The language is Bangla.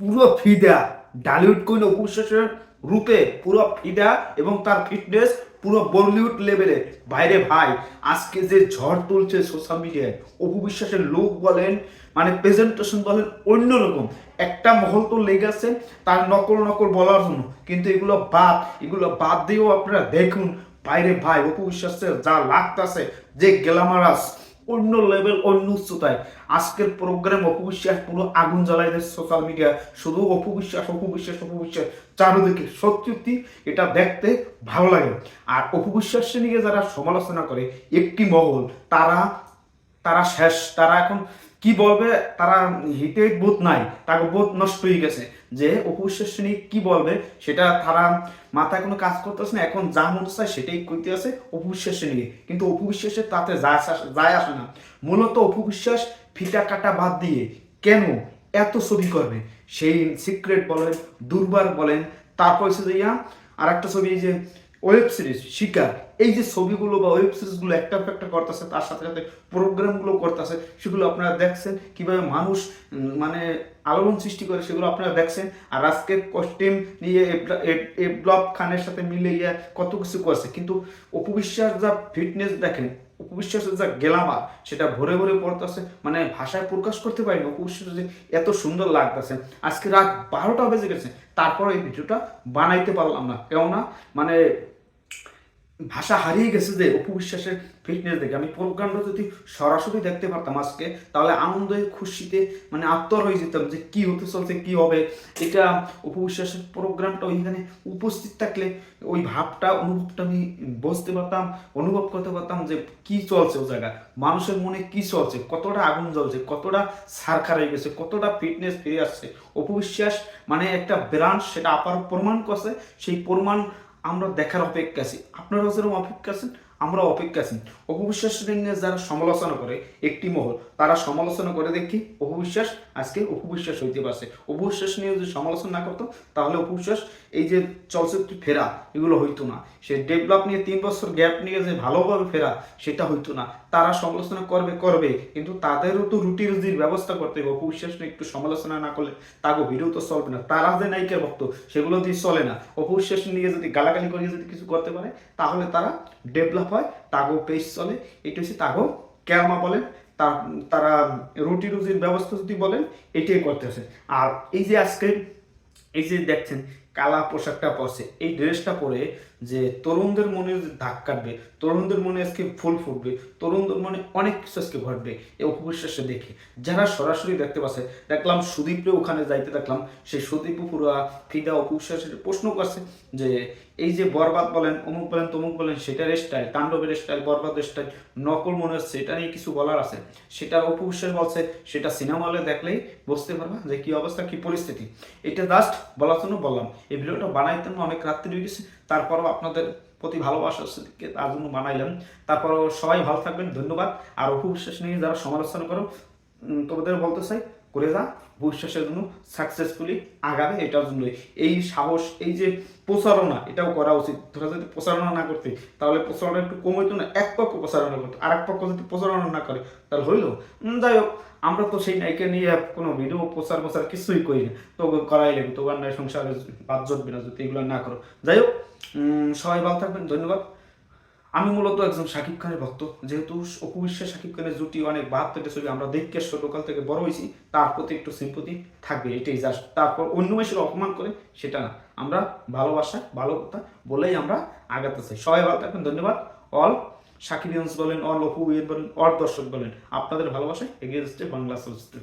পুরো ফিদা, ঢালিউড কুইন অপু বিশ্বাসের রূপে পুরো ফিদা এবং তার ফিটনেস পুরো বলিউড লেভেলে। বাইরে ভাই, আজকে যে ঝড় তুলছে সোশ্যাল মিডিয়ায়, অপু বিশ্বাসের লুক বলেন, মানে প্রেজেন্টেশন বলেন, অন্যরকম একটা মহল তো লেগে আছে তার নকল নকল বলার জন্য। কিন্তু এগুলো বাদ দিয়েও আপনারা দেখুন বাইরে ভাই, অপু বিশ্বাসের যা লাগতাছে, যে গ্ল্যামারাস, অন্য লেভেল, অন্য উচ্চতায়। আজকের প্রোগ্রাম অপু বিশ্বাস পুরো আগুন জ্বালাই দিচ্ছে সোশ্যাল মিডিয়া, শুধু অপু বিশ্বাস অপু বিশ্বাস অপু বিশ্বাস চারদিকে। সত্যি এটা দেখতে ভালো লাগে। আর অপু বিশ্বাসকে নিয়ে যারা সমালোচনা করে একটি মহল, তারা তারা শেষ, তারা এখন কি বলবে, তারা হিতে বোধ নাই, তাকে বোধ নষ্ট হয়ে গেছে যে অপু বিশ্বাস নিয়ে কি বলবে সেটা তারা মাথায় কোনো কাজ করতেছে না। এখন যা মনে চায় সেটাই করতে আছে অপু বিশ্বাস নিয়ে, কিন্তু অপু বিশ্বাসের তাতে যায় আসে না। মূলত অপু বিশ্বাস ফিতা কাটা বাদ দিয়ে কেন এত ছবি করবে, সেই সিক্রেট বলেন, দুর্বার বলেন, তারপর হচ্ছে যে আর একটা ছবি, এই যে ওয়েব সিরিজ শিকার, এই যে ছবিগুলো বা ওয়েব সিরিজগুলো একটার পর একটা করতেছে, তার সাথে সাথে প্রোগ্রামগুলো করতেছে, সেগুলো আপনারা দেখছেন কিভাবে মানুষ মানে আলোড়ন সৃষ্টি করে, সেগুলো আপনারা দেখছেন। আর আজকে কস্টিউম নিয়ে এব্লব খানের সাথে মিলে কত কিছু করছে, কিন্তু অপু বিশ্বাস যা ফিটনেস দেখেন, অপু বিশ্বাসের যা গ্ল্যামার, সেটা ভরে ভরে পড়তেছে, মানে ভাষায় প্রকাশ করতে পারিনি অপু বিশ্বাস যে এত সুন্দর লাগতেছে। আজকে রাত 12টা বেজে গেছে, তারপর এই ভিডিওটা বানাইতে পারলাম না, কেননা মানে ভাষা হারিয়ে গেছে যে অপু বিশ্বাসের ফিটনেস দেখে। আমি প্রোগ্রামটা যদি সরাসরি দেখতে পারতাম আজকে, তাহলে আনন্দে খুশিতে মানে আত্মর হয়ে যেতাম যে কি হতে চলছে, কি হবে। এটা অপু বিশ্বাসের প্রোগ্রামটা ওইখানে উপস্থিত থাকলে ওই ভাবটা, অনুভবটা আমি বুঝতে পারতাম, অনুভব করতে পারতাম যে কি চলছে ও জায়গায়, মানুষের মনে কি চলছে, কতটা আগুন জ্বলছে, কতটা সারখার হয়ে গেছে, কতটা ফিটনেস ফিরে আসছে। অপু বিশ্বাস মানে একটা ব্রান্ড, সেটা আবার প্রমাণ করছে। সেই প্রমাণ আমরা দেখার অপেক্ষা আছি, আপনারাও যেরকম অপেক্ষা আছেন, আমরা অপেক্ষা আছি। অপু বিশ্বাস নিয়ে যারা সমালোচনা করে একটি মহল, তারা সমালোচনা করে দেখি অপু বিশ্বাস আজকে অপু বিশ্বাস হইতে পারছে। অপু বিশ্বাস নিয়ে যদি সমালোচনা না করতো, তাহলে অপু বিশ্বাস এই যে চলচ্চিত্র ফেরা, এগুলো হইতো না। সে ডেভেলপ নিয়ে 3 বছর গ্যাপ নিয়ে যে ভালোভাবে ফেরা, সেটা হইতো না। তারা সমালোচনা করবে, কিন্তু তাদেরও তো রুটি রুজির ব্যবস্থা করতে হবে। অপু বিশ্বাস নিয়ে একটু সমালোচনা না করলে তাকে ভিডিও তো চলবে না। তারা যে নায়িকার ভক্ত, সেগুলো দিয়ে চলে না। অপু বিশ্বাস নিয়ে যদি গালাগালি করে যদি কিছু করতে পারে, তাহলে তারা ডেভেলপ হয়, তাগো পেজ চলে। এটা হচ্ছে তাগো কেরমা বলেন, তারা রুটি রুজির ব্যবস্থা যদি বলেন, এটাই করতেছে। আর এই যে আজকে এই যে দেখছেন কালা পোশাকটা পরছে, এই ড্রেসটা পরে যে তরুণদের মনে দাগ কাটবে, তরুণদের মনে আজকে ফুল ফুটবে, তরুণদের মনে অনেক কিছু আজকে ঘটবে এই অপু বিশ্বাসে দেখে। যারা সরাসরি দেখতে পাচ্ছে, দেখলাম সুদীপরে ওখানে যাইতে দেখলাম, সেই সুদীপ পুরা ফিদা অপু বিশ্বাসের প্রশ্ন করছে যে এই যে বরবাদ বলেন, অমুক বলেন, তমুক বলেন, সেটার স্টাইল, তাণ্ডবের স্টাইল, বরবাদের স্টাইল নকল মনে হচ্ছে, এটা নিয়ে কিছু বলার আছে। সেটা অপু বিশ্বাস বলছে, সেটা সিনেমা হলে দেখলেই বুঝতে পারবা যে কি অবস্থা, কি পরিস্থিতি। এটা জাস্ট বলার জন্য বললাম। এই ভিডিওটা বানাইতে অনেক রাত্রি হয়ে গেছে, তারপরও আপনাদের প্রতি ভালোবাসা আছে তার জন্য বানাইলাম। তারপরও সবাই ভালো থাকবেন, ধন্যবাদ। আর অপু বিশ্বাস নিয়ে যারা সমালোচনা করো, তোমাদের বলতে চাই, করে যা, বিশ্বাসের জন্য সাকসেসফুলি আগাবে, এটার জন্য এই সাহস, এই যে প্রচারণা, এটাও করা উচিত। তোরা যদি প্রচারণা না করতে, তাহলে প্রচারণা একটু কম হইতো না। এক পক্ষ প্রচারণা করতো, আর এক পক্ষ যদি প্রচারণা না করে, তাহলে হইলো। যাই হোক, আমরা তো সেই নায়িকা নিয়ে কোনো ভিডিও প্রচার কিছুই করি না। তো করাই লাগবে, তো নাই সংসারে বাদ জটবে না যদি এগুলো না করো। যাই হোক, সবাই ভালো থাকবেন, ধন্যবাদ। আমি মূলত একজন শাকিব খানের ভক্ত, যেহেতু অপু বিশ্বাস শাকিব খানের জুটি অনেক 72টা ছবি আমরা দেখে ছোটকাল থেকে বড় হয়েছি, তার প্রতি একটু সিম্পতি থাকবে, এটাই জাস্ট। তারপর অন্য মানুষের অপমান করে সেটা না, আমরা ভালোবাসা, ভালো কথা বলেই আমরা আগাতে চাই। সবাই ভালো থাকবেন, ধন্যবাদ। অল সাকিবিয়ান্স বলেন, অল অপু বলেন, অল দর্শক বলেন, আপনাদের ভালোবাসায় এগিয়ে যাচ্ছে বাংলা চলচ্চিত্র।